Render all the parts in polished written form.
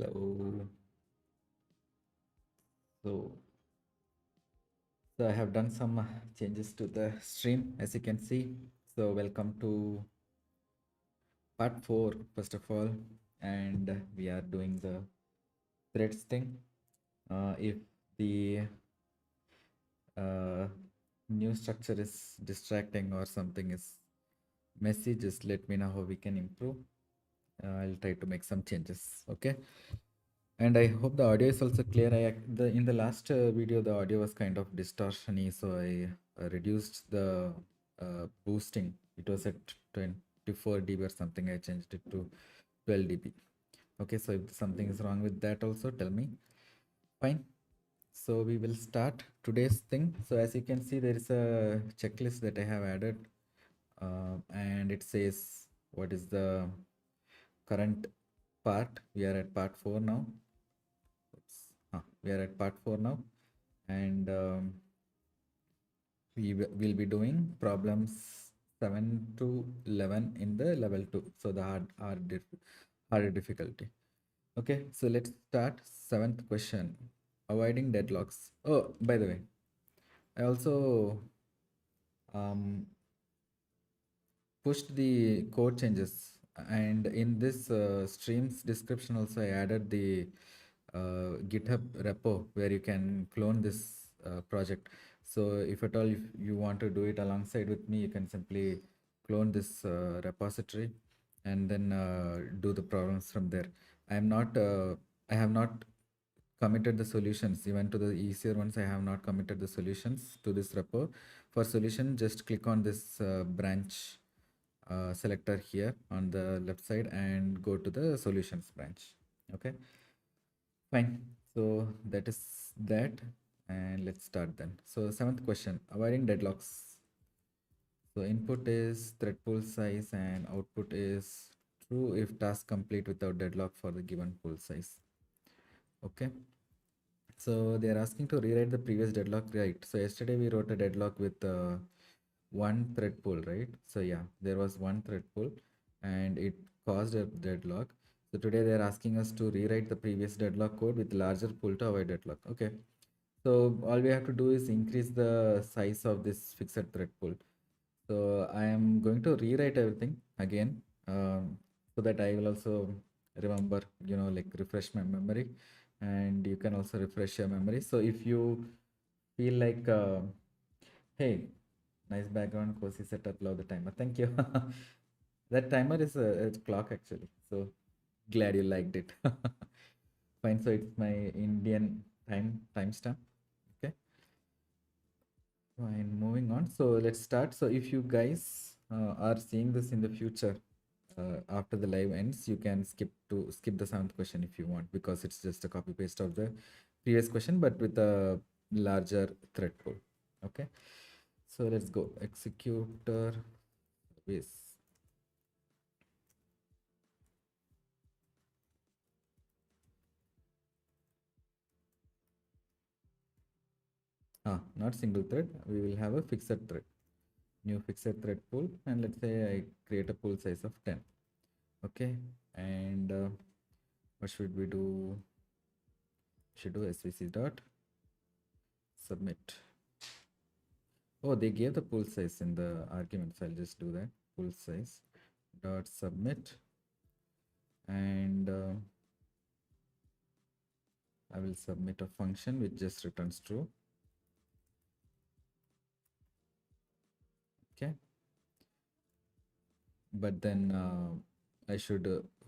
Hello. So, so I have done some changes to the stream, as you can see. So welcome to part 4, first of all, and we are doing the threads thing. If the uh, new structure is distracting or something is messy, just let me know how we can improve. I'll try to make some changes. Okay. And I hope the audio is also clear. In the last video, the audio was kind of distortiony, so I reduced the boosting. It was at 24 dB or something. I changed it to 12 dB. Okay, so if something is wrong with that, also tell me. Fine. So we will start today's thing. So as you can see, there is a checklist that I have added, and it says what is the current part. We are at part 4 now. We are at part 4 now, and will be doing problems 7 to 11 in the level 2, so the harder difficulty. Okay, so let's start. Seventh question: avoiding deadlocks. Oh, by the way, I also um, pushed the code changes, and in this stream's description also I added the GitHub repo where you can clone this project. So if at all if you want to do it alongside with me, you can simply clone this repository and then do the problems from there. I have not committed the solutions even to the easier ones. I have not committed the solutions to this repo. For solution, just click on this branch selector here on the left side and go to the solutions branch. Okay, fine. So that is that, and let's start then. So seventh question: avoiding deadlocks. So input is thread pool size and output is true if task complete without deadlock for the given pool size. Okay. So they are asking to rewrite the previous deadlock, right? So yesterday we wrote a deadlock with one thread pool, right? So yeah, there was one thread pool and it caused a deadlock. So today they are asking us to rewrite the previous deadlock code with larger pool to avoid deadlock. Okay. So all we have to do is increase the size of this fixed thread pool. So I am going to rewrite everything again, so that I will also remember, like refresh my memory, and you can also refresh your memory. So if you feel like, hey, nice background, cozy setup, love the timer. Thank you. That timer is a clock actually. So glad you liked it. Fine. So it's my Indian timestamp. Okay. Fine, moving on. So let's start. So if you guys are seeing this in the future, after the live ends, you can skip the seventh question if you want, because it's just a copy paste of the previous question, but with a larger thread pool. Okay. So let's go. Executor with not single thread. We will have a fixed thread, new fixed thread pool, and let's say I create a pool size of 10. Okay. And what should we do? Should do svc dot submit. Oh, they gave the pool size in the arguments. I'll just do that. Pool size dot submit, and I will submit a function which just returns true. Okay, but then I should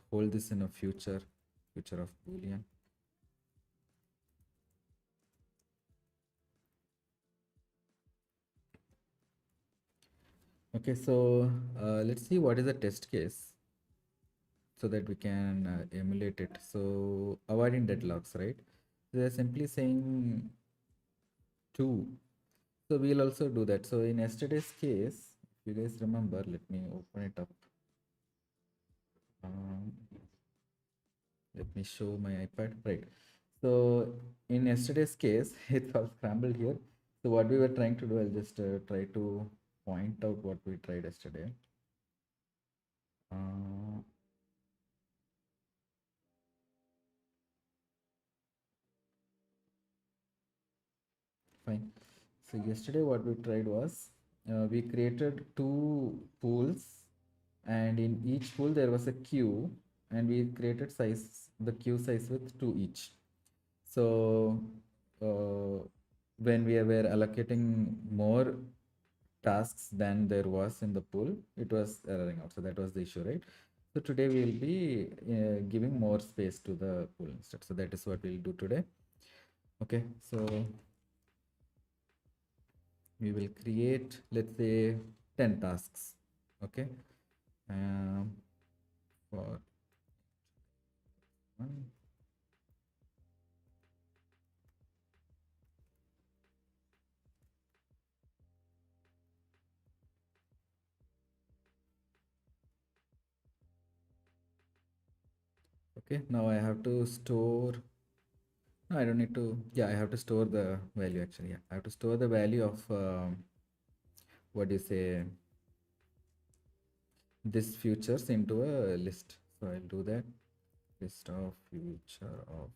hold this in a future of boolean. Okay, so let's see what is the test case so that we can emulate it. So avoiding deadlocks, right? They're simply saying two. So we'll also do that. So in yesterday's case, if you guys remember, let me open it up. Um, Let me show my iPad. Right. So in yesterday's case, it was scrambled here. So what we were trying to do, I'll just try to point out what we tried yesterday. Uh, Fine. So yesterday what we tried was we created two pools, and in each pool there was a queue, and we created the queue size with two each. So when we were allocating more tasks than there was in the pool, it was erroring out. So that was the issue, right? So today we will be giving more space to the pool instead. So that is what we'll do today. Okay, so we will create, let's say, 10 tasks. Okay, um, for one. Okay, now I have to store. No, I don't need to. Yeah, I have to store the value actually. Yeah, I have to store the value of what do you say, this futures into a list. So I'll do that. List of future of.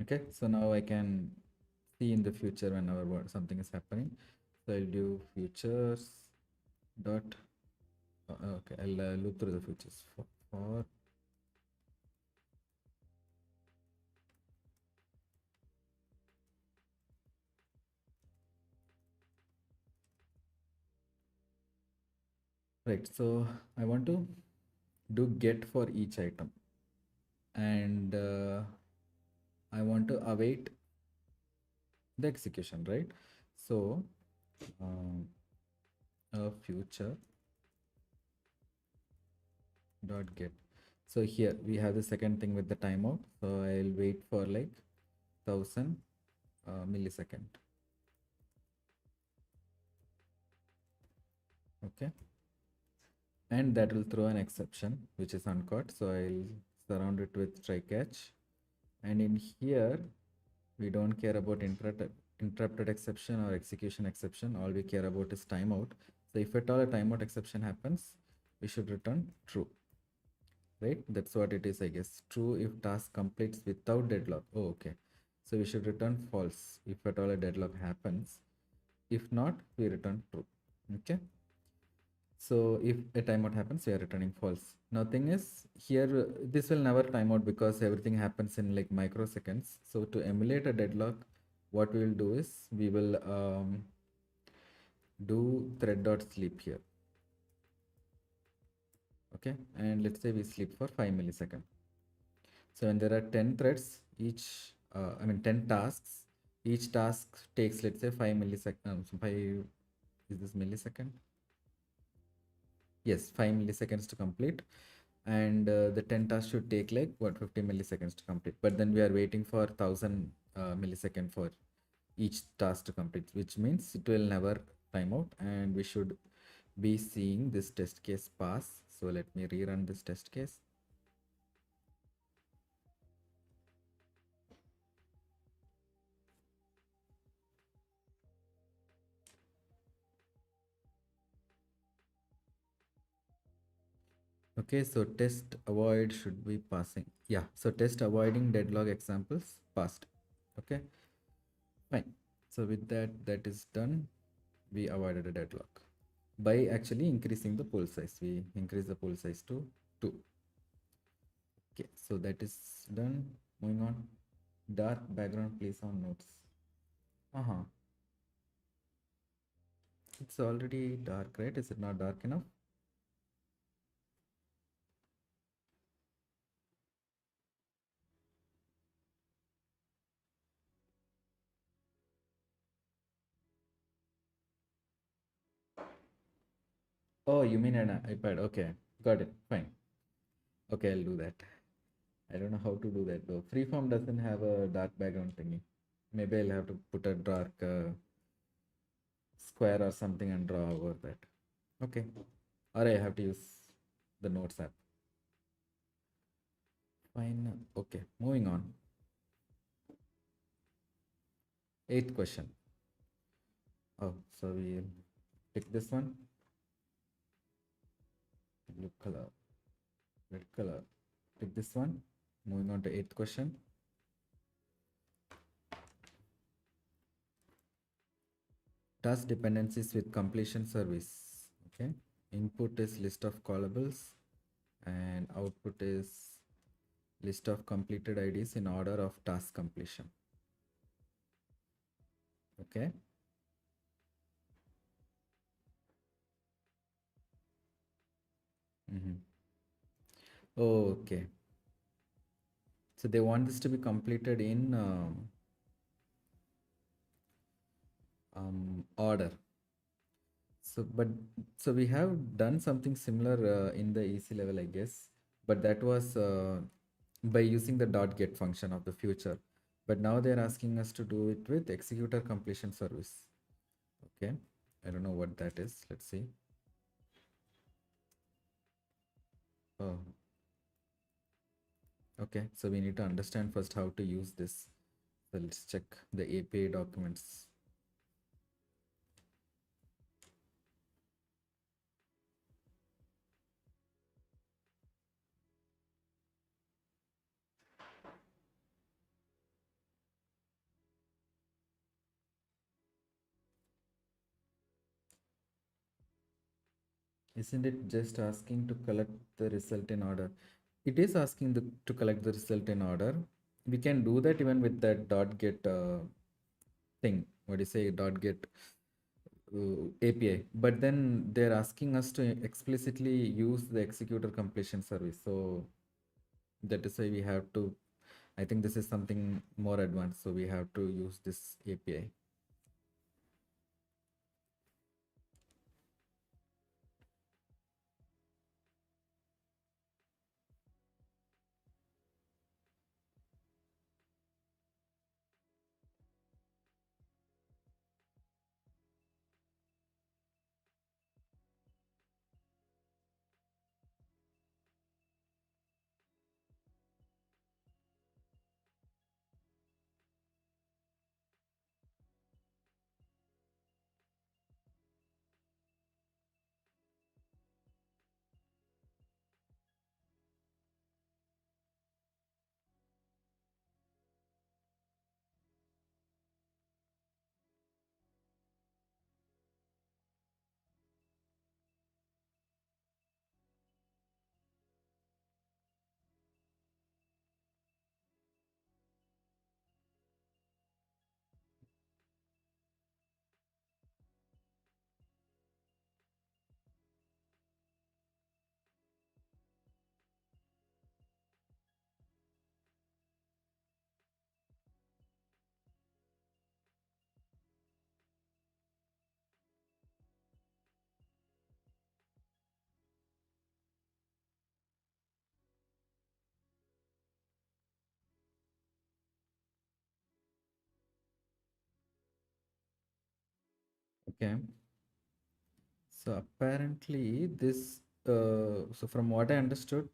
Okay, so now I can see in the future whenever something is happening. So I'll do futures dot. Okay, I'll loop through the futures for right. So I want to do get for each item, and I want to await the execution, right? So um, a future dot get. So here we have the second thing with the timeout. So I'll wait for like 1000 millisecond. Okay, and that will throw an exception which is uncaught. So I'll surround it with try catch, and in here we don't care about interrupted exception or execution exception. All we care about is timeout. So if at all a timeout exception happens, we should return true, right? That's what it is, I guess. True if task completes without deadlock. Oh, okay. So we should return false if at all a deadlock happens. If not, we return true. Okay. So if a timeout happens, we are returning false. Now thing is here, this will never timeout because everything happens in like microseconds. So to emulate a deadlock, what we will do is we will do thread.sleep here. Okay, and let's say we sleep for 5 milliseconds. So when there are 10 threads, each, I mean 10 tasks, each task takes, let's say, 5 milliseconds. 5, is this millisecond? Yes, 5 milliseconds to complete. And the 10 tasks should take like what, 50 milliseconds to complete. But then we are waiting for 1000 millisecond for each task to complete, which means it will never time out, and we should be seeing this test case pass. So let me rerun this test case. Okay, so test avoid should be passing. Yeah, so test avoiding deadlock examples passed. Okay, fine. So with that, that is done. We avoided a deadlock by actually increasing the pool size. We increase the pool size to 2. Okay, so that is done. Moving on. Dark background, please on notes. Uh-huh. It's already dark, right? Is it not dark enough? Oh, you mean an iPad? Okay, got it. Fine. Okay, I'll do that. I don't know how to do that though. Freeform doesn't have a dark background thingy. Maybe I'll have to put a dark square or something and draw over that. Okay. Or I have to use the Notes app. Fine. Okay. Moving on. 8th question. Oh, so we'll pick this one. Blue color, red color. Pick this one. Moving on to eighth question. Task dependencies with completion service. Okay. Input is list of callables and output is list of completed IDs in order of task completion. Okay. Okay. So they want this to be completed in order. So we have done something similar in the EC level, I guess, but that was by using the dot get function of the future. But now they're asking us to do it with executor completion service. Okay, I don't know what that is. Let's see. Oh, okay. So we need to understand first how to use this. So let's check the API documents. Isn't it just asking to collect the result in order? It is asking to collect the result in order. We can do that even with that dot get thing. What do you say? Dot get API. But then they're asking us to explicitly use the executor completion service. So that is why we have to. I think this is something more advanced. So we have to use this API. Okay. So apparently this. So from what I understood,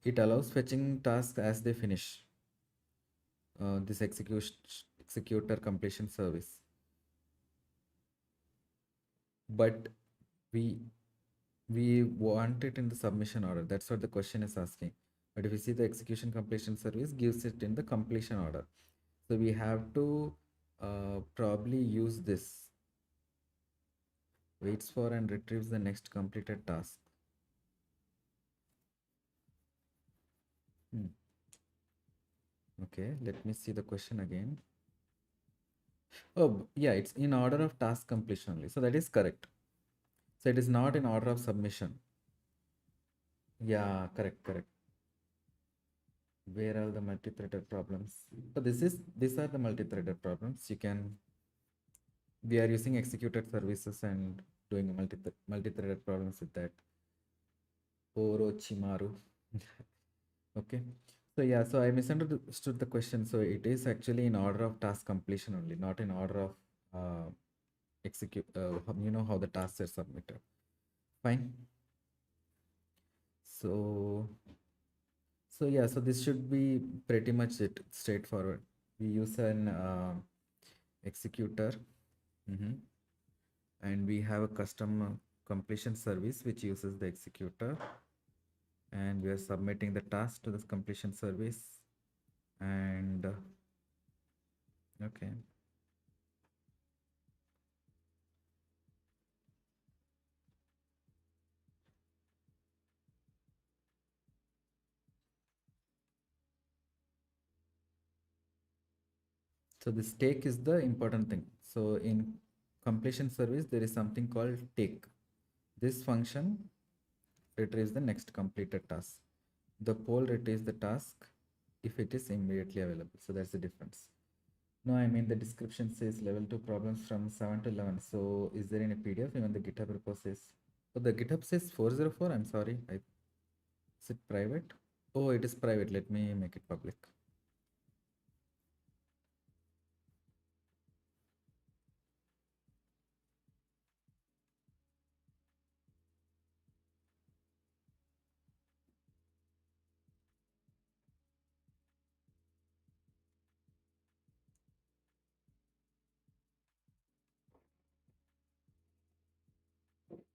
it allows fetching tasks as they finish. This executor completion service, but we we want it in the submission order. That's what the question is asking. But if you see, the execution completion service gives it in the completion order, so we have to probably use this. Waits for and retrieves the next completed task. Hmm. Okay, let me see the question again. Oh yeah, it's in order of task completion only, so that is correct. So it is not in order of submission. Yeah, correct, correct. Where are the multi-threaded problems? So these are the multi-threaded problems. We are using executed services and doing multi-threaded problems with that. Orochimaru. Okay. So yeah, so I misunderstood the question. So it is actually in order of task completion only, not in order of execute. You know how the tasks are submitted. Fine. So yeah, so this should be pretty much it, straightforward. We use an executor. Mhm. And we have a custom completion service which uses the executor, and we are submitting the task to this completion service. And okay, so this take is the important thing. So in completion service there is something called take. This function retrieves the next completed task. The poll retrieves the task if it is immediately available. So that's the difference. No, I mean the description says level 2 problems from 7 to 11. So is there any PDF? Even the GitHub repo says. Oh, the GitHub says 404. I'm sorry. Is it private? Oh, it is private. Let me make it public.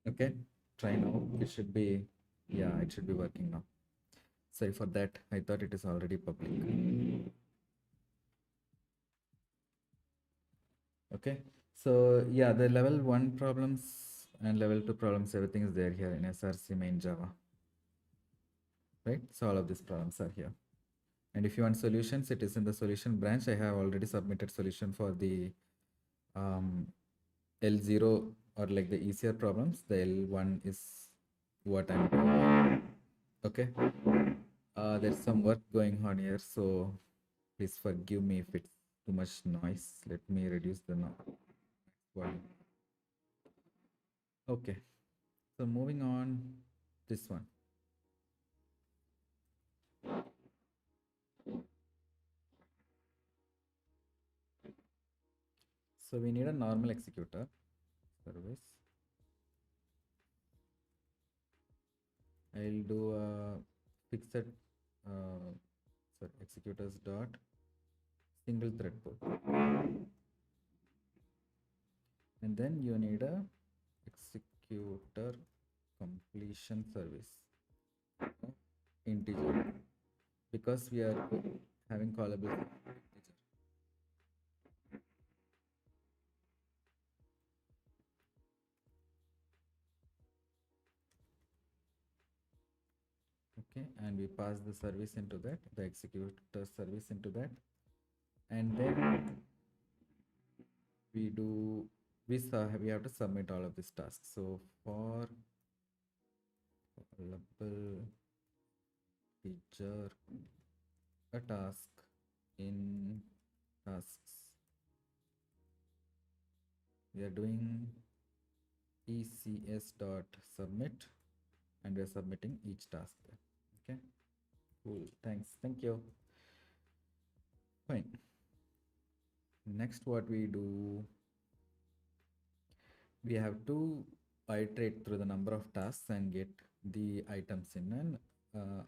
Okay, try now. It should be, yeah, it should be working now. Sorry for that. I thought it is already public. Okay, so yeah, the level 1 problems and level 2 problems, everything is there here in SRC main Java, right? So all of these problems are here. And if you want solutions, it is in the solution branch. I have already submitted solution for the um, L0 or like the easier problems. The L1 is what I'm doing. Okay. There's some work going on here, so please forgive me if it's too much noise. Let me reduce the volume. Okay. So moving on, this one. So we need a normal executor service. I'll do a fixed sorry, executors dot single thread pool, and then you need a executor completion service integer, because we are having callable integer. Okay, and we pass the service into that, the executor service into that, and then we do we have to submit all of these tasks. So for callable feature a task in tasks, we are doing ECS dot submit, and we are submitting each task there. Okay, cool, thanks, thank you. Fine. Next, what we do, we have to iterate through the number of tasks and get the items in an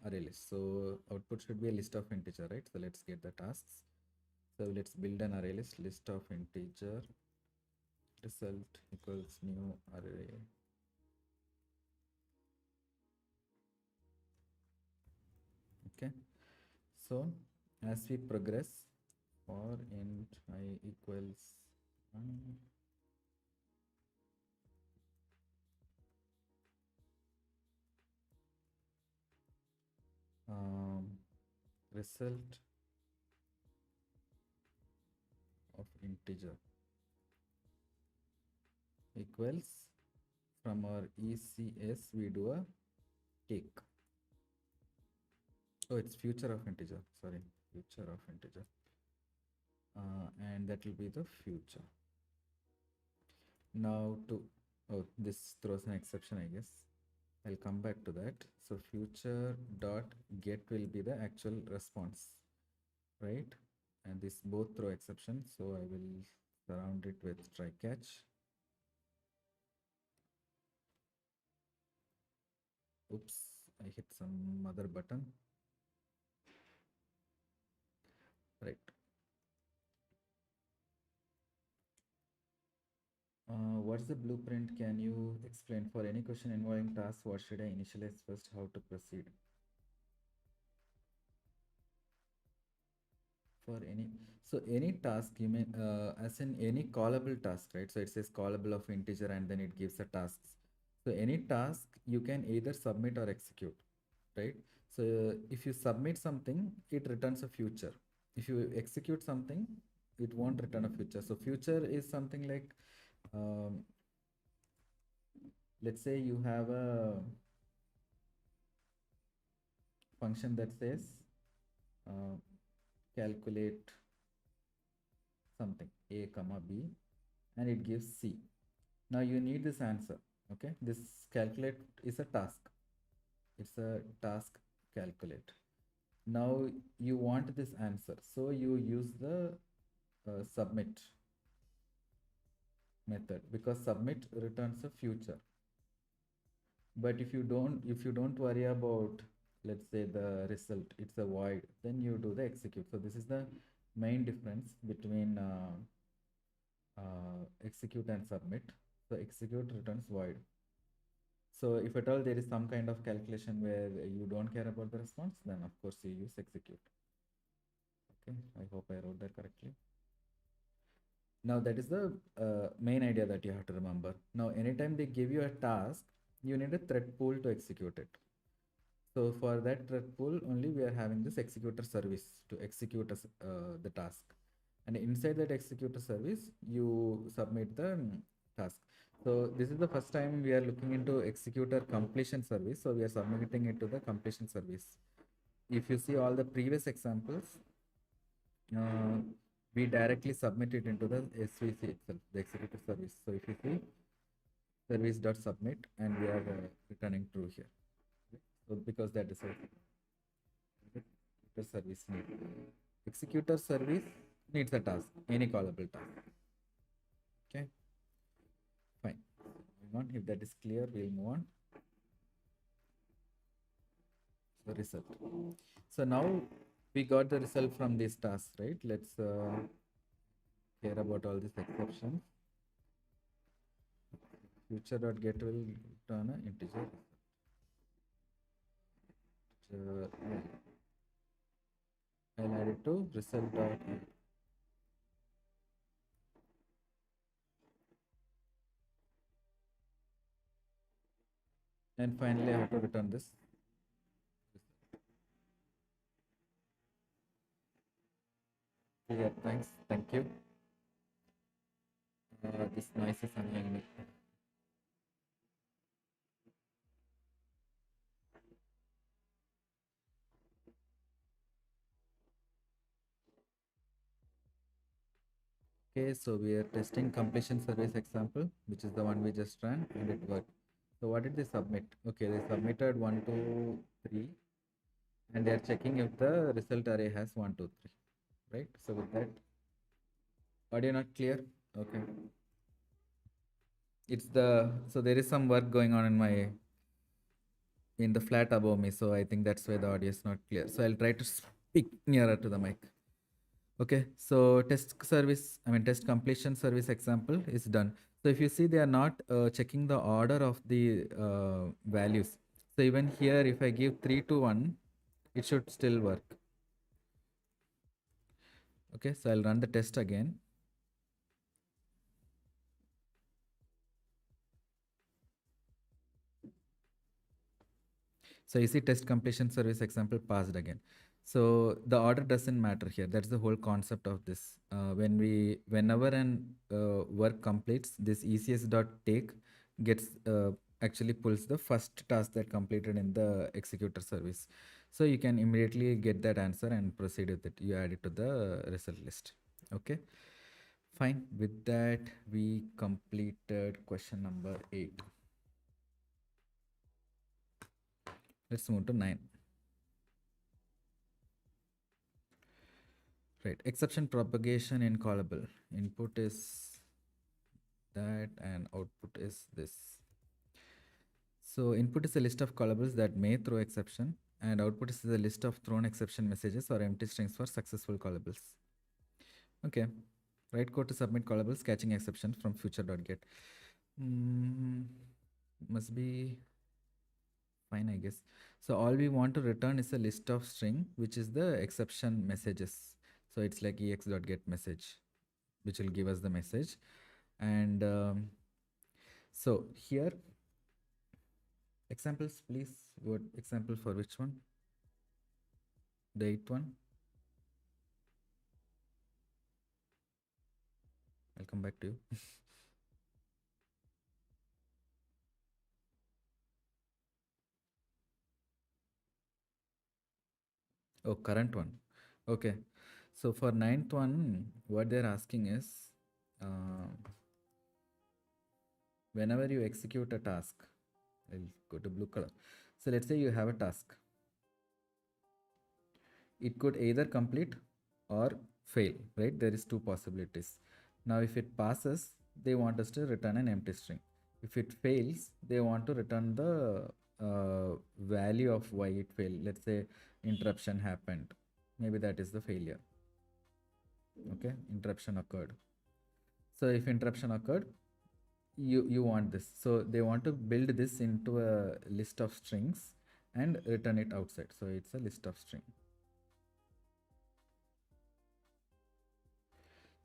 array list. So output should be a list of integer, right? So let's get the tasks. So let's build an array list of integer result equals new array. Okay, so as we progress, for int I equals 1, result of integer equals, from our ECS we do a take. Oh, it's future of integer, sorry, future of integer, and that will be the future. Now to, oh, this throws an exception, I guess. I'll come back to that. So future dot get will be the actual response, right? And this both throw exception, so I will surround it with try catch. Oops, I hit some other button. Right. What's the blueprint? Can you explain? For any question involving tasks, what should I initialize first? How to proceed? For any, so any task you may, as in any callable task, right? So it says callable of integer and then it gives the tasks. So any task you can either submit or execute, right? So if you submit something, it returns a future. If you execute something, it won't return a future. So future is something like, um, let's say you have a function that says uh, calculate something a comma b and it gives c. Now you need this answer. Okay, this calculate is a task. It's a task calculate. Now you want this answer, so you use the submit method, because submit returns a future. But if you don't worry about, let's say, the result, it's a void, then you do the execute. So this is the main difference between execute and submit. So execute returns void. So if at all there is some kind of calculation where you don't care about the response, then of course you use execute. Okay, I hope I wrote that correctly. Now that is the main idea that you have to remember. Now anytime they give you a task, you need a thread pool to execute it. So for that thread pool only, we are having this executor service to execute the task. And inside that executor service, you submit the task. So this is the first time we are looking into executor completion service. So we are submitting it to the completion service. If you see all the previous examples, uh, we directly submit it into the SVC itself, the executor service. So if you see service.submit, and we are returning true here. So because that is a executor service need. Executor service needs a task, any callable task. Okay, fine. Moving on. If that is clear, we'll move on. The result. So now we got the result from this task, right? Let's care about all these exceptions. Future.get will return an integer. I'll add it to result dot. And finally, I have to return this. Yeah, thanks. Thank you. This noise is annoying me. Okay, so we are testing completion service example, which is the one we just ran, and it worked. So what did they submit? Okay, they submitted 1, 2, 3, and they are checking if the result array has 1, 2, 3, right? So with that, audio not clear? Okay. It's the, so there is some work going on in the flat above me, so I think that's why the audio is not clear. So I'll try to speak nearer to the mic. Okay, so test completion service example is done. So if you see, they are not checking the order of the values. So even here, if I give 3 to 1, it should still work. Okay, so I'll run the test again. So you see test completion service example passed again. So the order doesn't matter here. That's the whole concept of this. Whenever an work completes, this ECS.take gets actually pulls the first task that completed in the executor service. So you can immediately get that answer and proceed with it. You add it to the result list. Okay, fine. With that, we completed question number 8. Let's move to 9. Right, exception propagation in callable. Input is that and output is this. So input is a list of callables that may throw exception, and output is the list of thrown exception messages or empty strings for successful callables. Okay. Write code to submit callables catching exceptions from future.get. Must be fine, I guess. So all we want to return is a list of string, which is the exception messages. So it's like ex.get message, which will give us the message. And so here, examples, please. What example for which one? The eighth one. I'll come back to you. Oh, current one. Okay. So for ninth one, what they're asking is, uh, whenever you execute a task, I'll go to blue color. So let's say you have a task. It could either complete or fail, right? There is two possibilities. Now, if it passes, they want us to return an empty string. If it fails, they want to return the value of why it failed. Let's say interruption happened. Maybe that is the failure. Okay, interruption occurred. So if interruption occurred, you want this. So they want to build this into a list of strings and return it outside. So it's a list of string.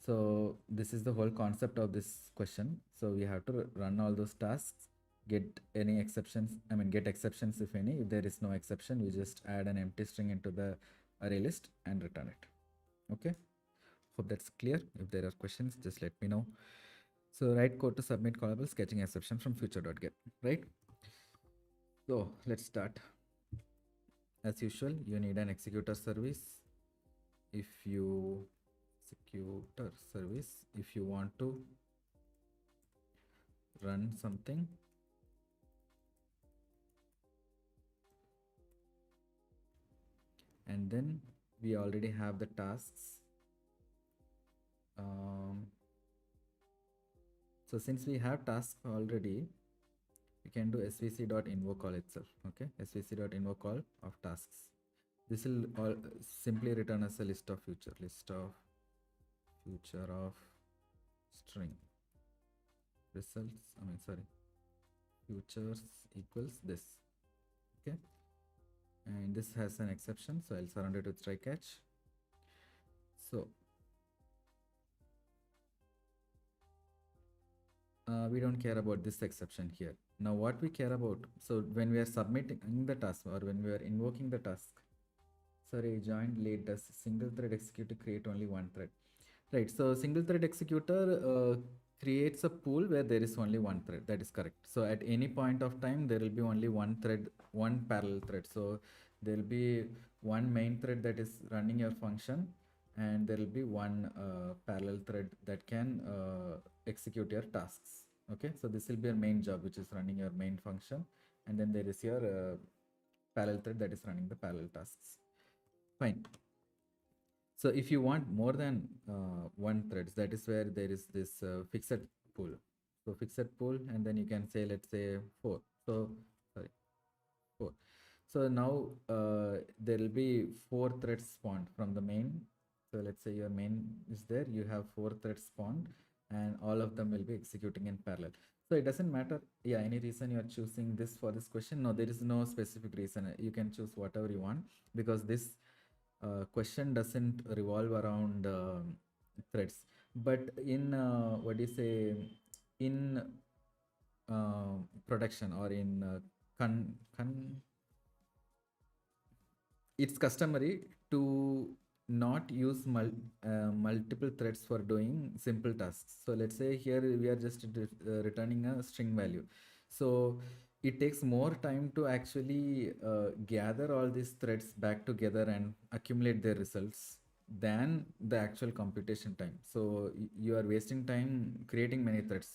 So this is the whole concept of this question. So we have to run all those tasks, get any exceptions, get exceptions if any. If there is no exception, we just add an empty string into the array list and return it. Okay, hope that's clear. If there are questions, just let me know. So write code to submit callables catching exception from future.get, right? So let's start. As usual, you need an executor service. If you executor service, if you want to run something, and then we already have the tasks. So since we have tasks already, we can do svc.invoke call itself. Okay, svc.invoke call of tasks. This will all simply return as a list of future of string results. Futures equals this. Okay, and this has an exception, so I'll surround it with try catch. So we don't care about this exception here. Now what we care about, so when we are submitting the task or when we are invoking the task, sorry, joined late, does single thread executor create only one thread? Right, so single thread executor creates a pool where there is only one thread. That is correct. So at any point of time, there will be only one thread, one parallel thread. So there will be one main thread that is running your function, and there will be one parallel thread that can execute your tasks. Okay, so this will be your main job, which is running your main function, and then there is your parallel thread that is running the parallel tasks. Fine. So if you want more than one threads, that is where there is this fixed pool. So fixed pool, and then you can say, let's say 4. So sorry, 4. So now there will be 4 threads spawned from the main. So let's say your main is there, you have 4 threads spawned, and all of them will be executing in parallel. So it doesn't matter, yeah, any reason you're choosing this for this question. No, there is no specific reason. You can choose whatever you want, because this question doesn't revolve around threads. But in what do you say, in production or in it's customary to not use multiple threads for doing simple tasks. So let's say here we are just returning a string value. So it takes more time to actually gather all these threads back together and accumulate their results than the actual computation time. So you are wasting time creating many threads.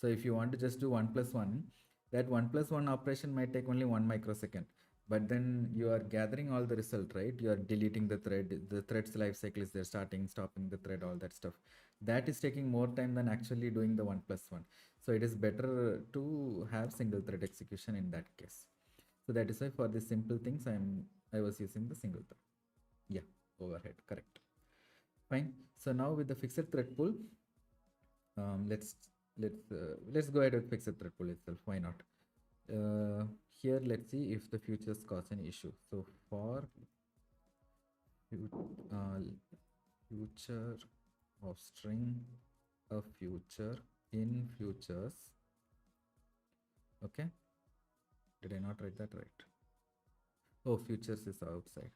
So if you want to just do 1 plus 1, that 1 plus 1 operation might take only 1 microsecond, but then you are gathering all the result, right? You are deleting the thread's life cycle is there, starting, stopping the thread, all that stuff. That is taking more time than actually doing the 1 plus 1. So it is better to have single thread execution in that case. So that is why for the simple things I was using the single thread. Yeah, overhead, correct. Fine. So now with the fixed thread pool, let's go ahead with fixed thread pool itself. Why not? Here, let's see if the futures cause an issue. So for uh, future of string a future in futures. Okay. Did I not write that right? Oh, futures is outside.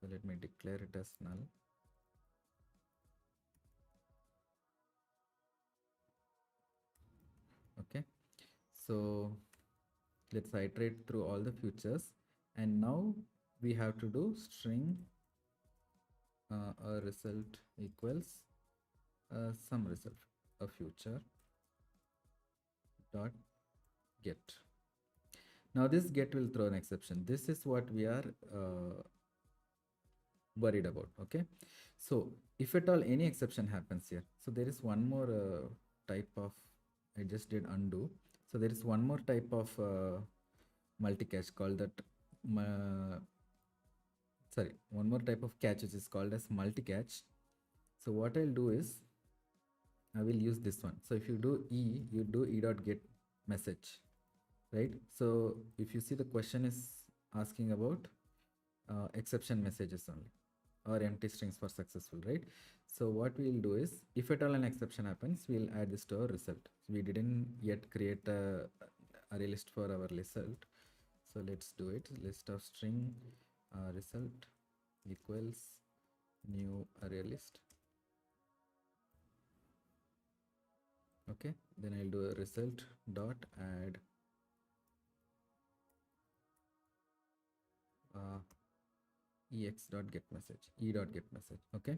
So let me declare it as null. Okay. So let's iterate through all the futures. And now we have to do string a result equals some result, a future dot get. Now this get will throw an exception. This is what we are worried about. Okay, so if at all any exception happens here, so there is one more type of, I just did undo. So there is one more type of multi-catch called that sorry, one more type of catch which is called as multi-catch. So what I'll do is I will use this one. So if you do you do e dot get message, right? So if you see, the question is asking about exception messages only, or empty strings for successful, right? So what we'll do is, if at all an exception happens, we'll add this to our result. So we didn't yet create a array list for our result. So let's do it. List of string result equals new array list. Okay, then I'll do a result dot add ex dot get message, e dot get message. Okay,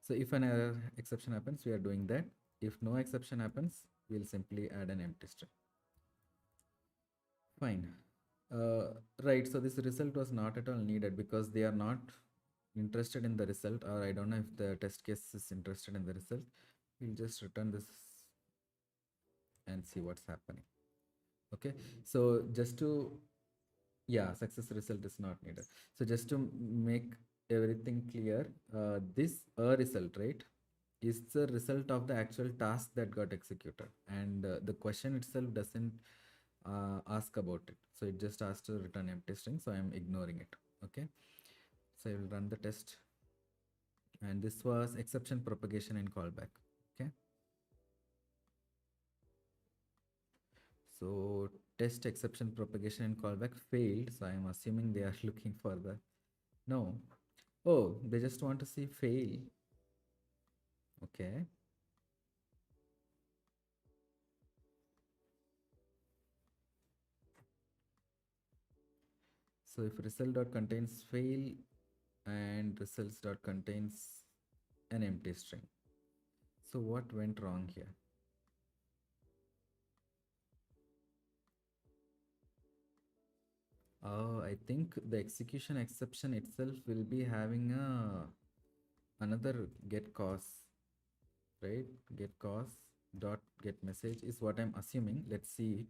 so if an error exception happens, we are doing that. If no exception happens, we'll simply add an empty string. Fine. Right, so this result was not at all needed because they are not interested in the result, or I don't know if the test case is interested in the result. We'll just return this and see what's happening. Okay, so just to, yeah, success result is not needed. So just to make everything clear, this result, right, is the result of the actual task that got executed, and the question itself doesn't ask about it. So it just asks to return empty string, so I'm ignoring it. Okay, so I will run the test, and this was exception propagation and callback. Okay, so test exception propagation and callback failed, so I'm assuming they are looking for the, no, oh, they just want to see fail. Okay, so if result dot contains fail and results dot contains an empty string, so what went wrong here? Oh, I think the execution exception itself will be having a another get cause, right? Get cause dot get message is what I'm assuming. Let's see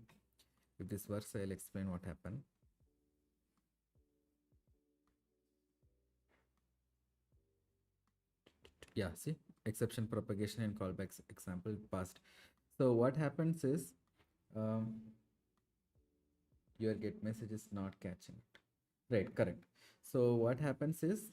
if this works. I'll explain what happened. Yeah, see, exception propagation and callbacks example passed. So what happens is um, your get message is not catching it. Right, correct. So what happens is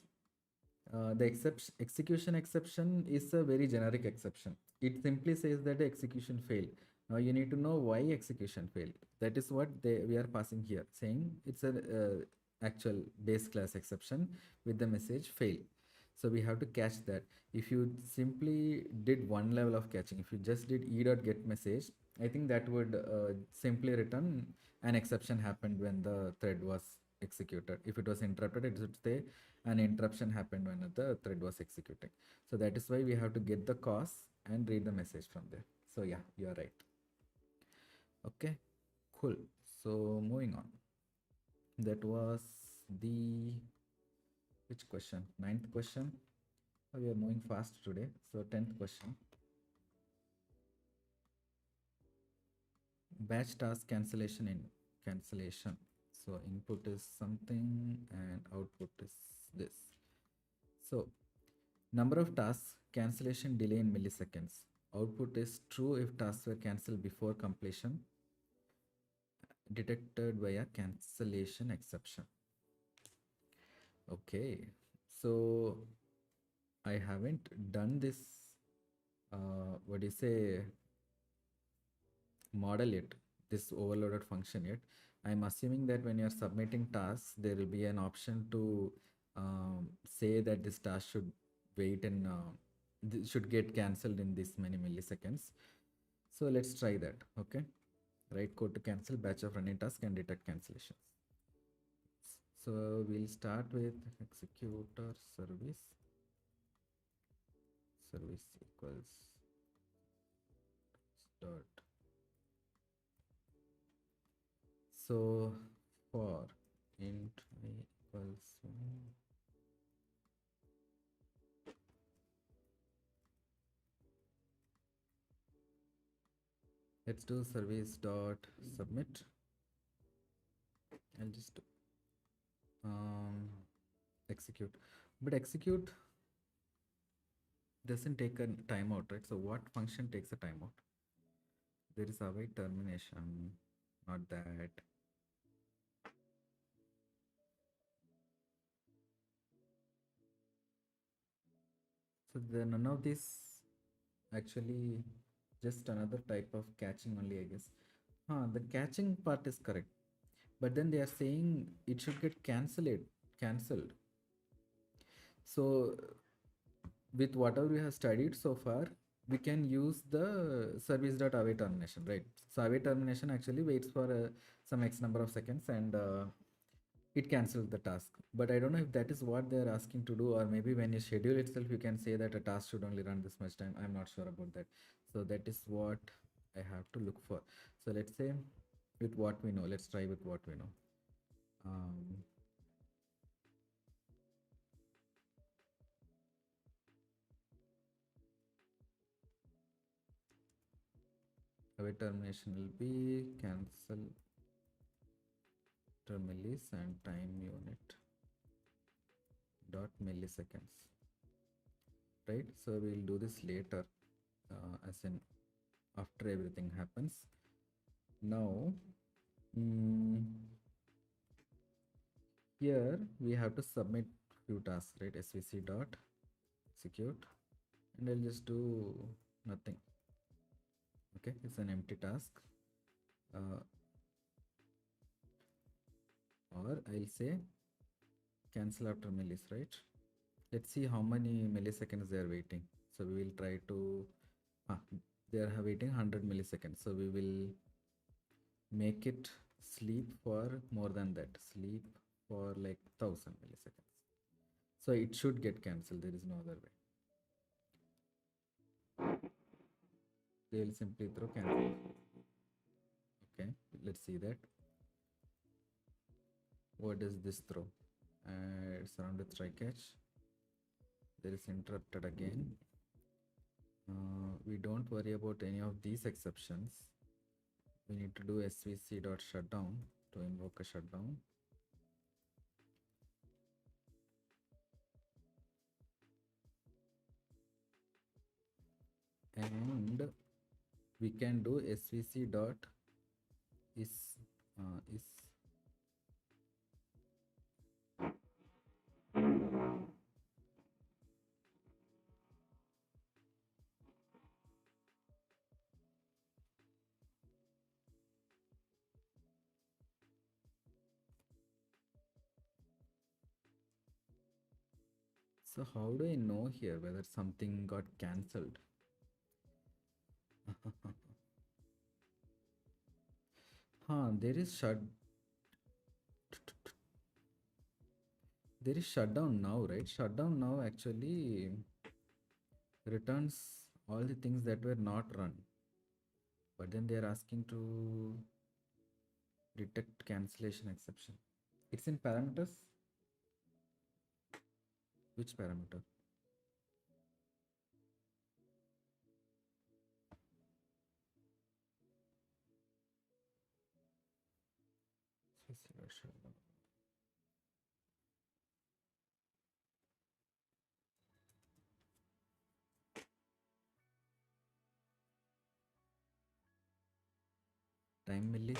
the execution exception is a very generic exception. It simply says that the execution failed. Now you need to know why execution failed. That is what we are passing here, saying it's an actual base class exception with the message fail. So we have to catch that. If you simply did one level of catching, if you just did e.get message, I think that would simply return an exception happened when the thread was executed. If it was interrupted, it should say an interruption happened when the thread was executing. So that is why we have to get the cause and read the message from there. So yeah, you are right. Okay, cool. So moving on. That was the, which question? Ninth question. We are moving fast today. So 10th question. Batch task cancellation in cancellation. So input is something and output is this. So number of tasks cancellation delay in milliseconds. Output is true if tasks were cancelled before completion, detected by a cancellation exception. Okay, so I haven't done this, what do you say, model yet, this overloaded function yet. I'm assuming that when you're submitting tasks, there will be an option to say that this task should wait and should get cancelled in this many milliseconds. So let's try that. Okay, write code to cancel batch of running task and detect cancellations. So we'll start with executor service equals dot. So for int I equals let's do service dot submit. I'll just um, execute, but execute doesn't take a timeout, right? So what function takes a timeout? There is await termination, not that. So the none of this actually, just another type of catching only, I guess. The catching part is correct, but then they are saying it should get cancelled. So with whatever we have studied so far, we can use the service.await termination, right? So await termination actually waits for some X number of seconds and it cancels the task. But I don't know if that is what they're asking to do, or maybe when you schedule itself, you can say that a task should only run this much time. I'm not sure about that. So that is what I have to look for. So let's say with what we know, let's try with what we know. Await termination will be cancel termilis and time unit dot milliseconds, right? So we'll do this later, as in after everything happens. Now here we have to submit few tasks, right? svc dot execute, and I'll just do nothing. Okay, it's an empty task, or I'll say cancel after millis, right? Let's see how many milliseconds they are waiting. So we will try to they are waiting 100 milliseconds, so we will make it sleep for more than that, sleep for like 1000 milliseconds. So it should get cancelled, there is no other way. They will simply throw cancel. Okay, let's see that. What does this throw? It's around with try catch. There is interrupted again. We don't worry about any of these exceptions. We need to do svc dot shutdown to invoke a shutdown. And we can do svc dot is so how do I know here whether something got cancelled? There is shutdown now, right? Shutdown now actually returns all the things that were not run, but then they are asking to detect cancellation exception. It's in parameters. Which parameter? Time milli.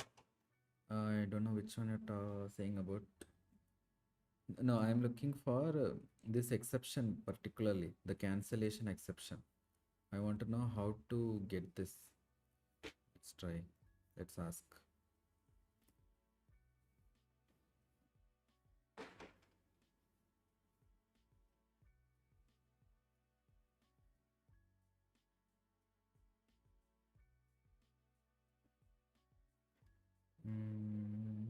I don't know which one you're saying about. No, I'm looking for this exception particularly, the cancellation exception. I want to know how to get this. Let's try. Let's ask. Mm,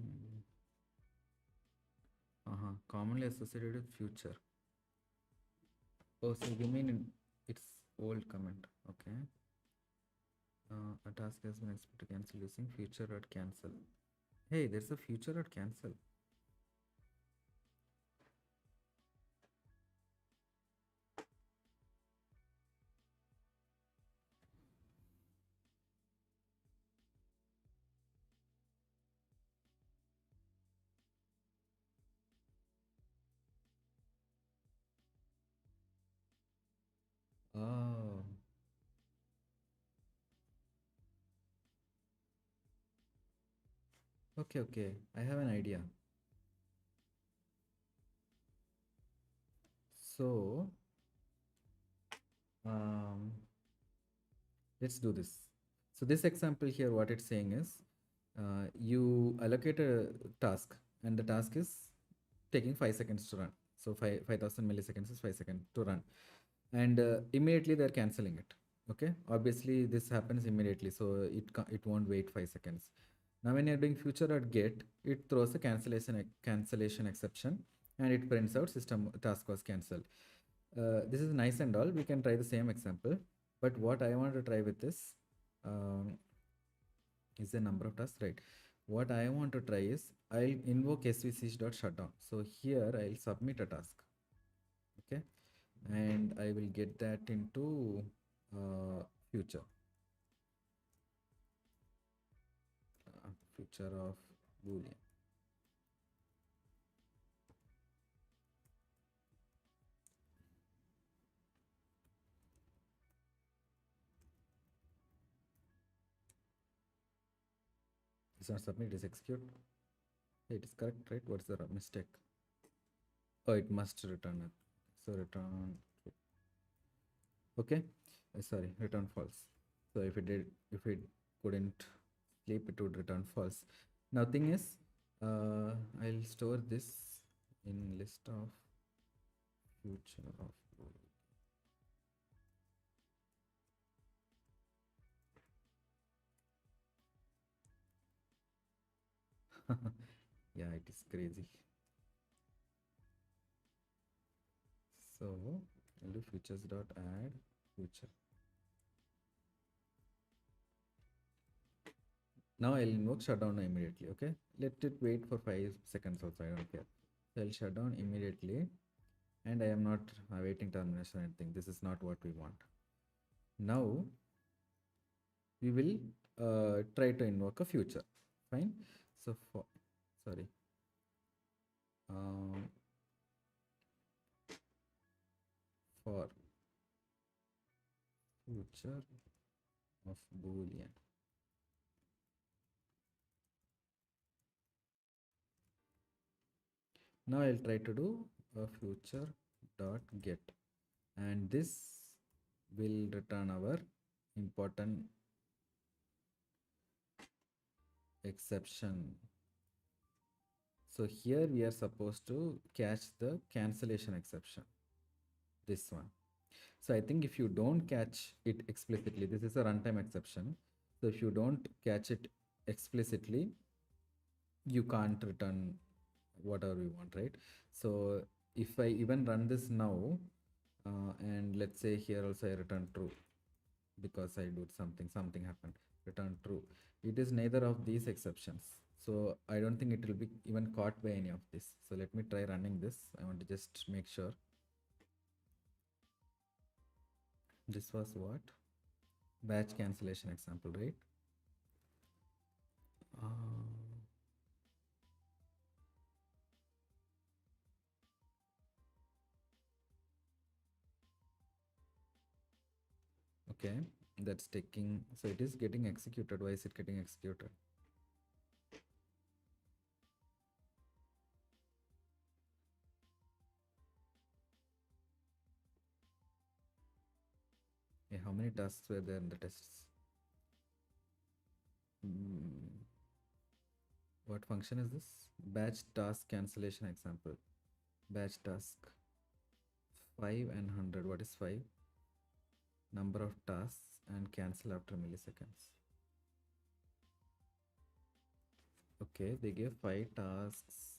commonly associated with future. Oh, so you mean it's old comment. Okay. A task has been expected to cancel using future dot cancel. Hey, there's a future dot cancel. Oh, okay, okay. I have an idea. So, um, let's do this. So this example here, what it's saying is, you allocate a task, and the task is taking 5 seconds to run. So 5,000 milliseconds is 5 seconds to run, and immediately they're canceling it. Okay, obviously this happens immediately, so it won't wait 5 seconds. Now when you're doing future at get, it throws a cancellation exception, and it prints out system task was cancelled. This is nice and all. We can try the same example, but what I want to try with this um, is the number of tasks, right? What I want to try is I'll invoke svch.shutdown. So here I'll submit a task, okay, and I will get that into future, future of boolean. It's not submit, it's execute. Hey, it is correct, right? What's the mistake? Oh, it must return it. So return, okay. Sorry, return false. So if it couldn't sleep, it would return false. Now thing is, I'll store this in list of future of. Yeah, it is crazy. So I'll do futures dot add future. Now I'll invoke shutdown immediately. Okay, let it wait for 5 seconds also. I don't care. So I'll shut down immediately, and I am not awaiting termination or anything. This is not what we want. Now we will try to invoke a future. Fine. So for sorry. Um, for future of boolean. Now I'll try to do a future dot get, and this will return our important exception. So here we are supposed to catch the cancellation exception, this one. So I think if you don't catch it explicitly, this is a runtime exception. So if you don't catch it explicitly, you can't return whatever we want, right? So if I even run this now, and let's say here also I return true because I did something happened, return true. It is neither of these exceptions. So I don't think it will be even caught by any of this. So let me try running this. I want to just make sure. This was what? Batch cancellation example, right? Uh, okay, that's taking, so it is getting executed. Why is it getting executed? how many tasks were there in the tests? What function is this? Batch task cancellation example. Batch task 5 and 100. What is 5? Number of tasks and cancel after milliseconds. Okay, they gave 5 tasks.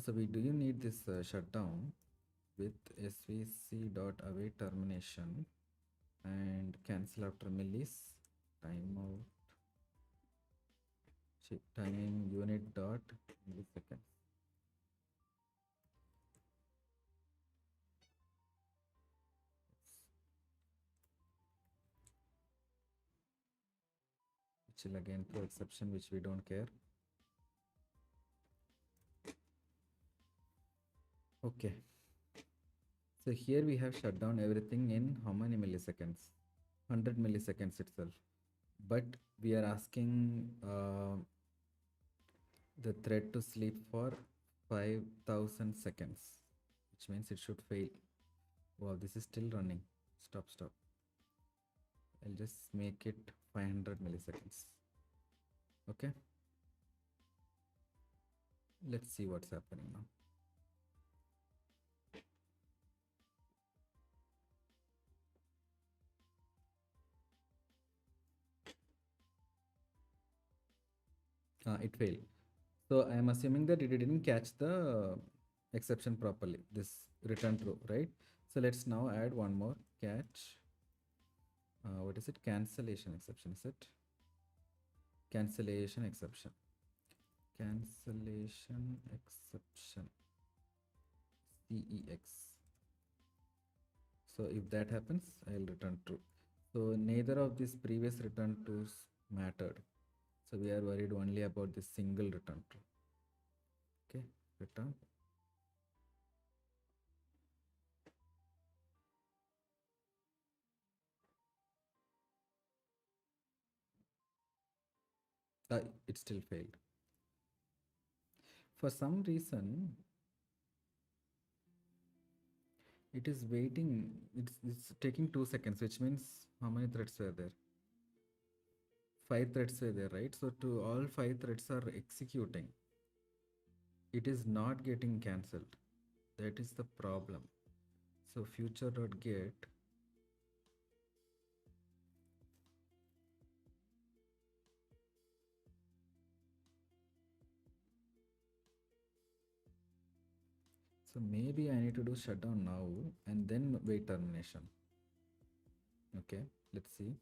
So do you need this shutdown with svc dot await termination and cancel after millis timeout time unit dot milliseconds. Which will again throw exception which we don't care. Okay. So here we have shut down everything in how many milliseconds? 100 milliseconds itself. But we are asking the thread to sleep for 5000 seconds, which means it should fail. Wow, this is still running. Stop. I'll just make it 500 milliseconds. Okay. Let's see what's happening now. It failed. So I am assuming that it didn't catch the exception properly, this return true, right? So let's now add one more catch. What is it? Cancellation exception, is it? Cancellation exception. Cancellation exception. CEX. So if that happens, I'll return true. So neither of these previous return trues mattered. So we are worried only about this single return true. Okay, return. It still failed. For some reason, it is waiting. It's taking 2 seconds, which means how many threads were there? 5 threads were there, right? So to all 5 threads are executing. It is not getting cancelled. That is the problem. So future.get so maybe I need to do shutdown now and then wait termination. Okay, let's see.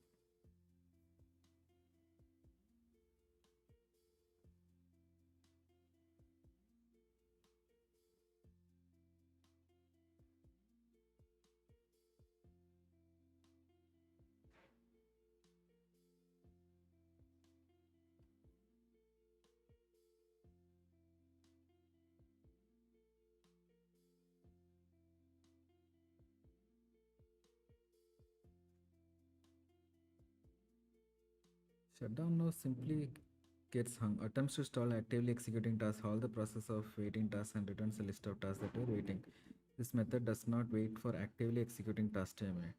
Shutdown now simply gets hung. Attempts to stall actively executing tasks, halt the process of waiting tasks and returns a list of tasks that were waiting. This method does not wait for actively executing tasks to terminate.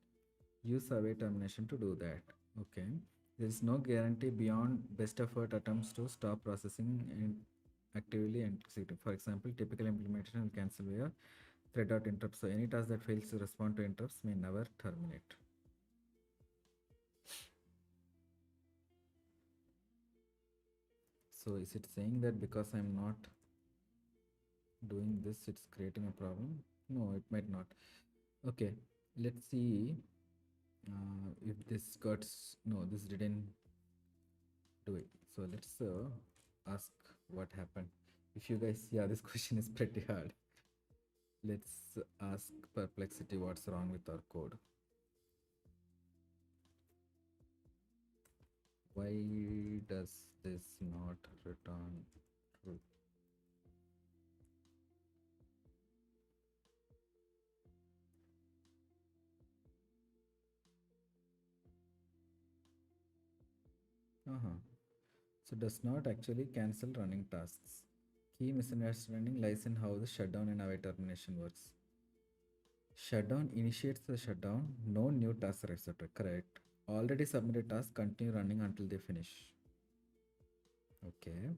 Use await termination to do that. Okay. There is no guarantee beyond best effort attempts to stop processing and actively executing. For example, typical implementation will cancel via thread.interrupt. So any task that fails to respond to interrupts may never terminate. So is it saying that because I'm not doing this, it's creating a problem? No, it might not. Okay, let's see if this got, no, this didn't do it. So let's ask what happened. If you guys, yeah, this question is pretty hard. Let's ask Perplexity what's wrong with our code. Why does this not return true? Uh-huh. So does not actually cancel running tasks. Key misunderstanding lies in how the shutdown and await termination works. Shutdown initiates the shutdown, no new tasks are accepted. Correct. Already submitted tasks continue running until they finish. Okay.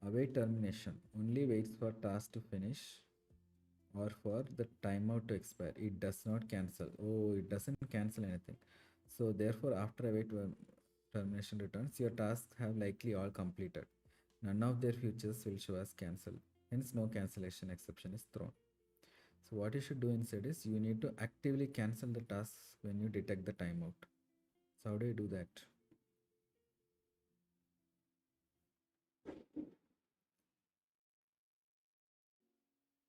Await termination only waits for task to finish or for the timeout to expire. It does not cancel. Oh, it doesn't cancel anything. So therefore, after await termination returns, your tasks have likely all completed. None of their futures will show as cancelled. Hence, no cancellation exception is thrown. So what you should do instead is you need to actively cancel the tasks when you detect the timeout. So how do you do that?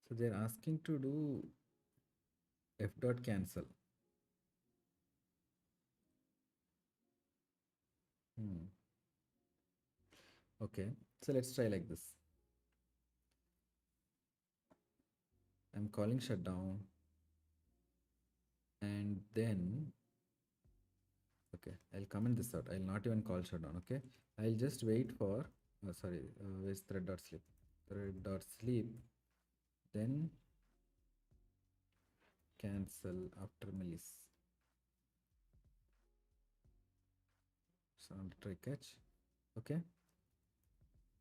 So they're asking to do f dot cancel. Hmm. Okay, so let's try like this. I'm calling shutdown and then, okay, I'll comment this out. I'll not even call shutdown, okay? I'll just wait for, sorry, where's thread dot sleep? Thread dot sleep, then cancel after millis. Sound try catch, okay?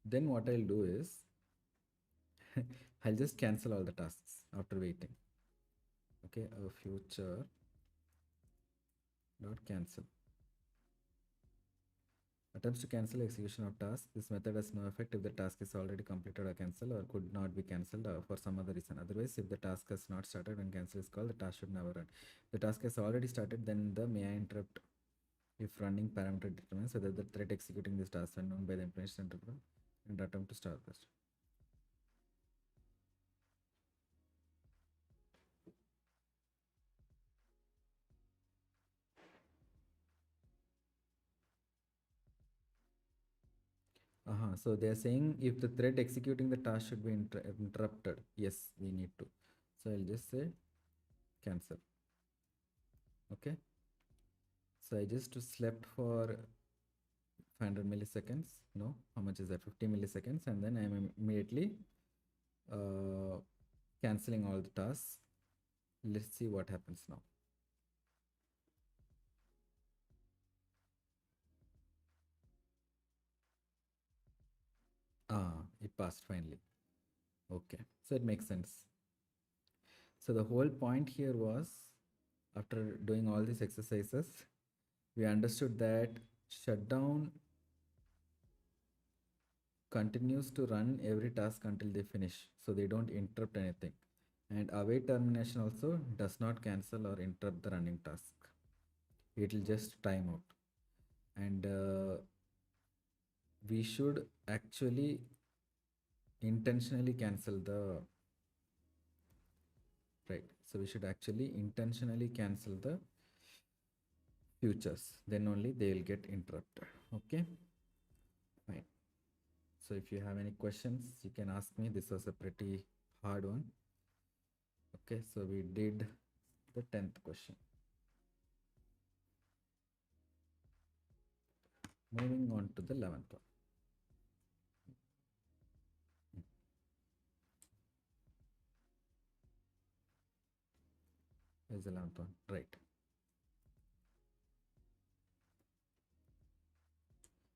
Then what I'll do is, I'll just cancel all the tasks after waiting. Okay, a future dot cancel. Attempts to cancel execution of task. This method has no effect if the task is already completed or cancelled or could not be cancelled for some other reason. Otherwise, if the task has not started when cancel is called, the task should never run. The task has already started, then the may I interrupt if running parameter determines whether the thread executing this task when known by the implementation interpreter and attempt to start this. So they are saying if the thread executing the task should be interrupted. Yes, we need to. So I'll just say cancel. Okay. So I just slept for 500 milliseconds. No, how much is that? 50 milliseconds. And then I'm immediately uh, canceling all the tasks. Let's see what happens now. It passed finally. Okay, so it makes sense. So the whole point here was, after doing all these exercises, we understood that shutdown continues to run every task until they finish, so they don't interrupt anything. And await termination also does not cancel or interrupt the running task. It will just time out. And we should actually intentionally cancel the, right. So we should actually intentionally cancel the futures. Then only they will get interrupted. Okay, fine. So if you have any questions, you can ask me. This was a pretty hard one. Okay, so we did the 10th question. Moving on to the 11th one. Here's the 11th one, right.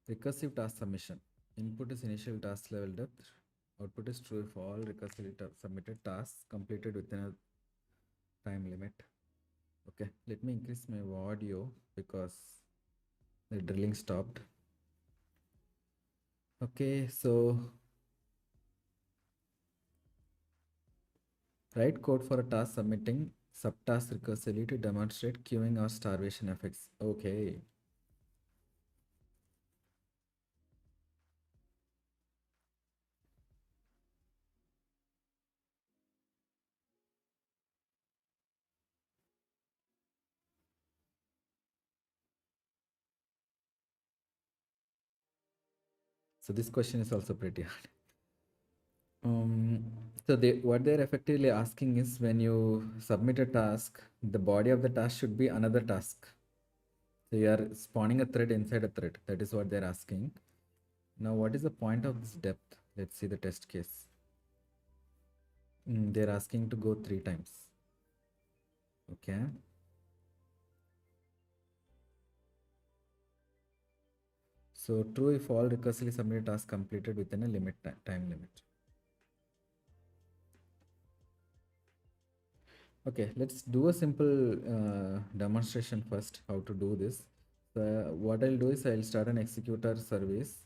Recursive task submission. Input is initial task level depth. Output is true if all recursively submitted tasks completed within a time limit. Okay, let me increase my audio because the drilling stopped. Okay, so write code for a task submitting subtask recursively to demonstrate queuing or starvation effects. Okay. So this question is also pretty hard. So what they're effectively asking is when you submit a task, the body of the task should be another task. So you are spawning a thread inside a thread. That is what they're asking. Now, what is the point of this depth? Let's see the test case. They're asking to go 3 times. Okay. So true if all recursively submitted tasks completed within a time limit. Okay, let's do a simple demonstration first, how to do this. So what I'll do is I'll start an executor service.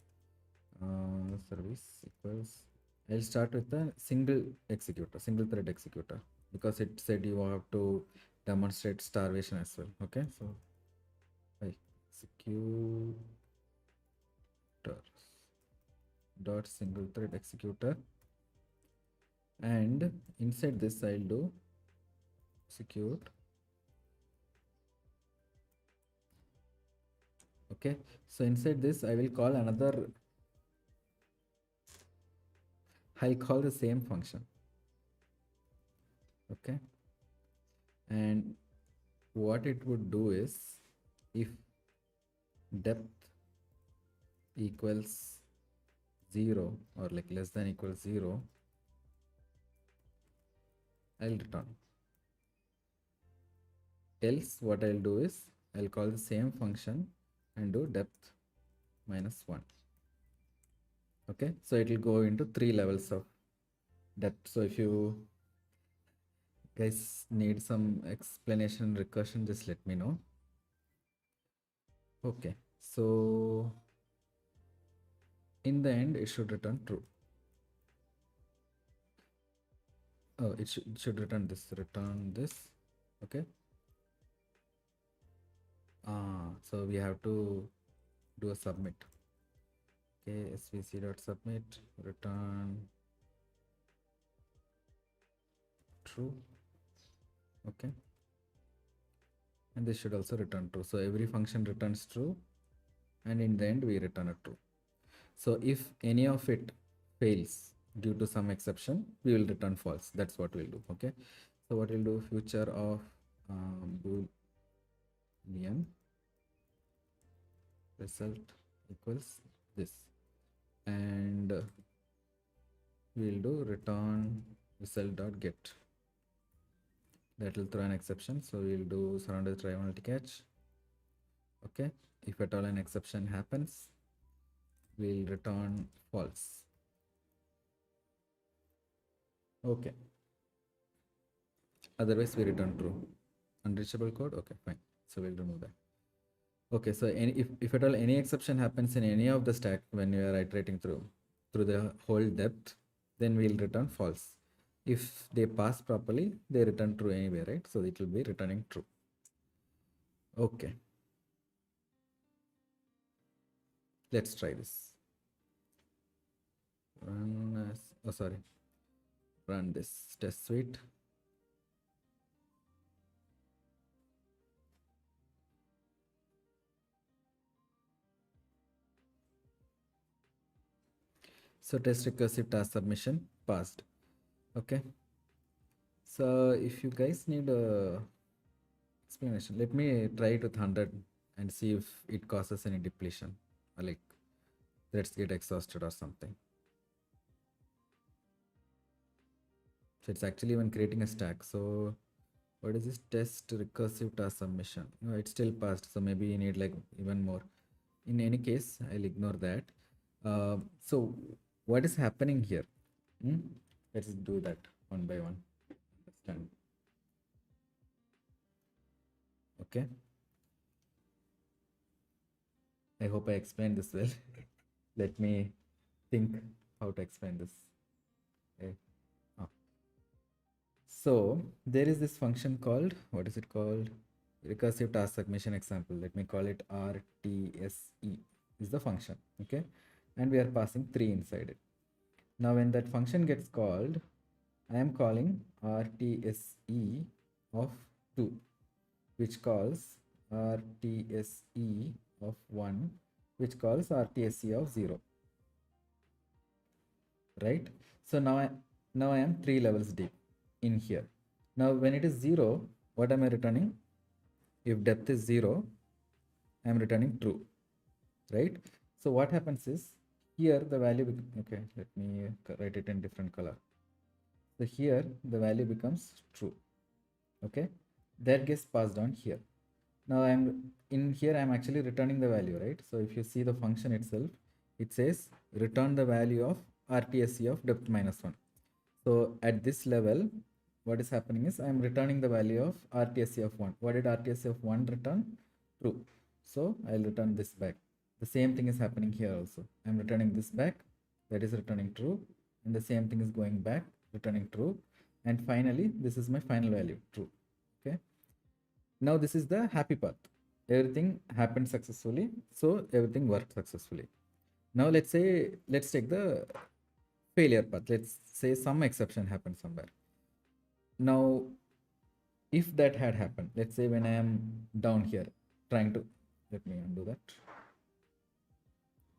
Service equals, I'll start with a single executor, single thread executor, because it said you have to demonstrate starvation as well. Okay, so executor dot single thread executor, and inside this I'll do execute. Okay, so inside this I will call another, I'll call the same function. Okay, and what it would do is, if depth equals 0 or like less than equals 0, I'll return. Else what I'll do is I'll call the same function and do depth -1. Okay, so it will go into 3 levels of depth. So if you guys need some explanation recursion, just let me know. Okay, so in the end it should return true. Oh, it should return this. Okay. So we have to do a submit. Okay, svc.submit return true. Okay, and this should also return true. So every function returns true, and in the end we return a true. So if any of it fails due to some exception, we will return false. That's what we'll do. Okay, so what we'll do, future of boolean result equals this, and we'll do return result dot get. That will throw an exception, so we'll do surrounded try multi-catch. Okay, if at all an exception happens, we'll return false. Okay, otherwise we return true. Unreachable code. Okay, fine, so we'll remove that. Okay, so if at all any exception happens in any of the stack when you are iterating through the whole depth, then we'll return false. If they pass properly, they return true anyway, right? So it will be returning true. Okay, let's try this. Run this test suite. So test recursive task submission passed. Okay, so if you guys need a explanation, let me try it with 100 and see if it causes any depletion, or like threads get exhausted or something. So it's actually even creating a stack. So what is this test recursive task submission? No, it's still passed, so maybe you need like even more. In any case, I'll ignore that. So what is happening here? Let's do that one by one. Understand. Okay, I hope I explained this well. Let me think how to explain this. Okay. So there is this function called, what is it called? Recursive task submission example. Let me call it RTSE is the function. Okay, and we are passing 3 inside it. Now when that function gets called, I am calling RTSE of 2, which calls RTSE of 1, which calls RTSE of 0. Right? So now I am 3 levels deep in here. Now when it is 0, what am I returning? If depth is 0, I am returning true, right? So what happens is here the value, okay, let me write it in different color. So here the value becomes true. Okay, that gets passed on here. Now I'm in here, I'm actually returning the value, right? So if you see the function itself, it says return the value of RTSC of depth minus 1. So at this level, what is happening is I'm returning the value of RTSC of 1. What did RTSC of 1 return? True. So I'll return this back. The same thing is happening here also. I'm returning this back, that is returning true, and the same thing is going back, returning true, and finally this is my final value, true. Okay, now this is the happy path. Everything happened successfully, so everything worked successfully. Now let's take the failure path. Let's say some exception happened somewhere. Now if that had happened, let's say when I am down here trying to, let me undo that,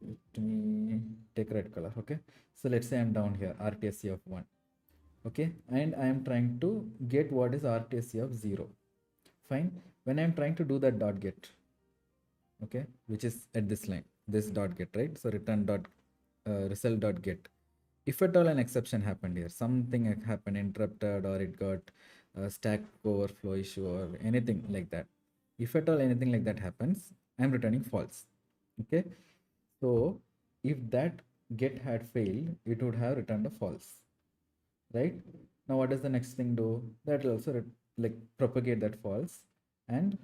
let me take red color. Okay, so let's say I'm down here, RTSC of 1. Okay, and I am trying to get what is RTSC of 0. Fine, when I'm trying to do that dot get, okay, which is at this line, this dot get, right? So return dot result dot get. If at all an exception happened here, something happened, interrupted, or it got a stack overflow issue or anything like that, if at all anything like that happens, I'm returning false. Okay, so if that get had failed, it would have returned a false, right? Now what does the next thing do? That will also like propagate that false, and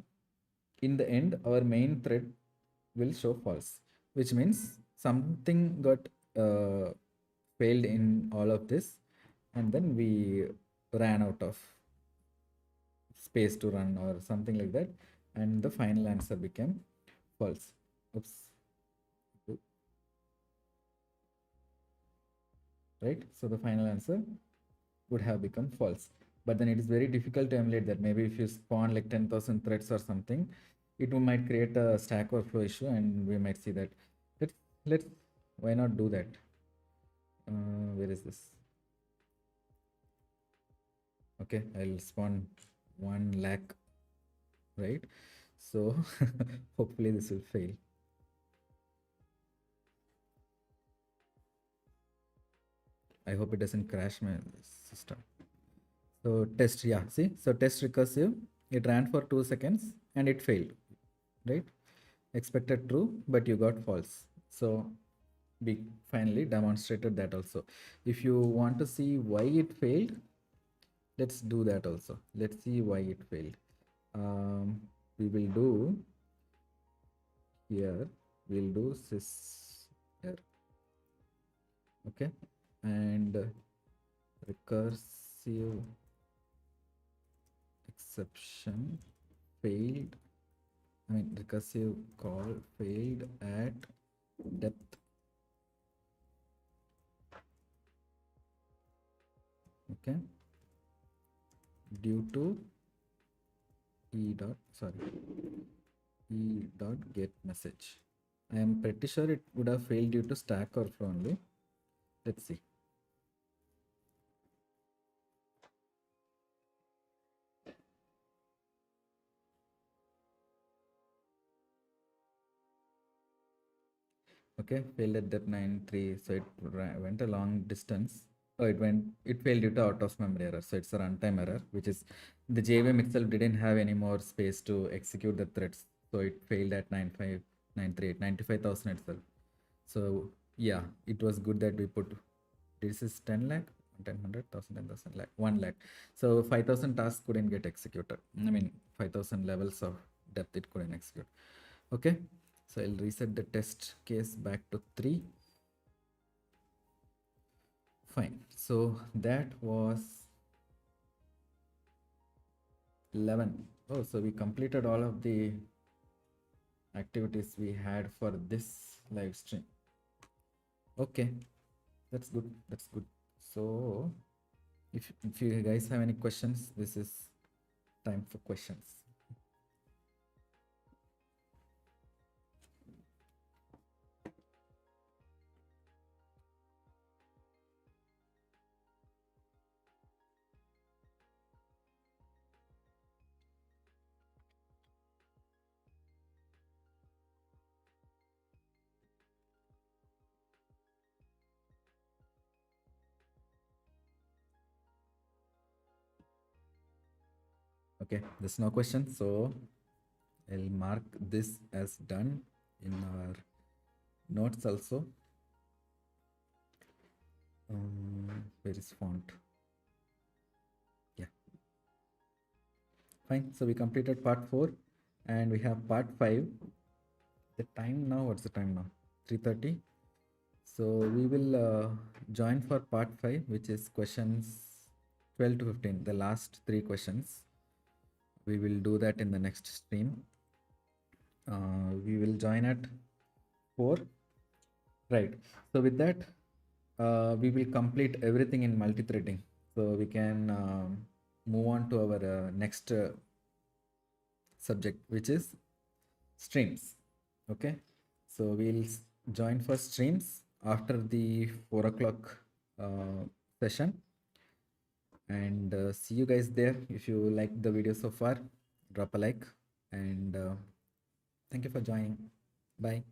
in the end our main thread will show false, which means something got failed in all of this, and then we ran out of space to run or something like that, and the final answer became false. Oops. Right, so the final answer would have become false, but then it is very difficult to emulate that. Maybe if you spawn like 10,000 threads or something, it might create a stack overflow issue, and we might see that. Let's why not do that? Where is this? Okay, I'll spawn 1 lakh, right? So hopefully this will fail. I hope it doesn't crash my system. So test, yeah, see, so test recursive, it ran for 2 seconds and it failed, right? Expected true, but you got false. So we finally demonstrated that also. If you want to see why it failed, let's do that also. Let's see why it failed. We will do here, we'll do sys here, okay, and recursive exception failed, I mean recursive call failed at depth, okay, due to e dot get message. I am pretty sure it would have failed due to stack overflow only. Let's see. Okay, failed at depth 9.3, so it went a long distance. Oh, it failed due to out of memory error. So it's a runtime error, which is the JVM itself didn't have any more space to execute the threads. So it failed at 95938, 95,000 itself. So yeah, it was good that we put, this is 10 lakh, 10,000, 10,000 lakh, 1 lakh. So 5,000 tasks couldn't get executed. I mean, 5,000 levels of depth it couldn't execute. Okay, so I'll reset the test case back to 3. Fine, so that was 11. Oh, so we completed all of the activities we had for this live stream. Okay, that's good, that's good. So if you guys have any questions, this is time for questions. Okay, there's no question, so I'll mark this as done in our notes also. Where is font? Yeah, fine. So we completed part 4 and we have part 5. The time now, what's the time now? 3:30. So we will join for part 5, which is questions 12 to 15, the last 3 questions. We will do that in the next stream. We will join at 4. Right. So with that, we will complete everything in multi-threading. So we can move on to our next subject, which is streams. Okay. So we'll join for streams after the 4 o'clock session, and see you guys there. If you like the video so far, drop a like, and thank you for joining. Bye.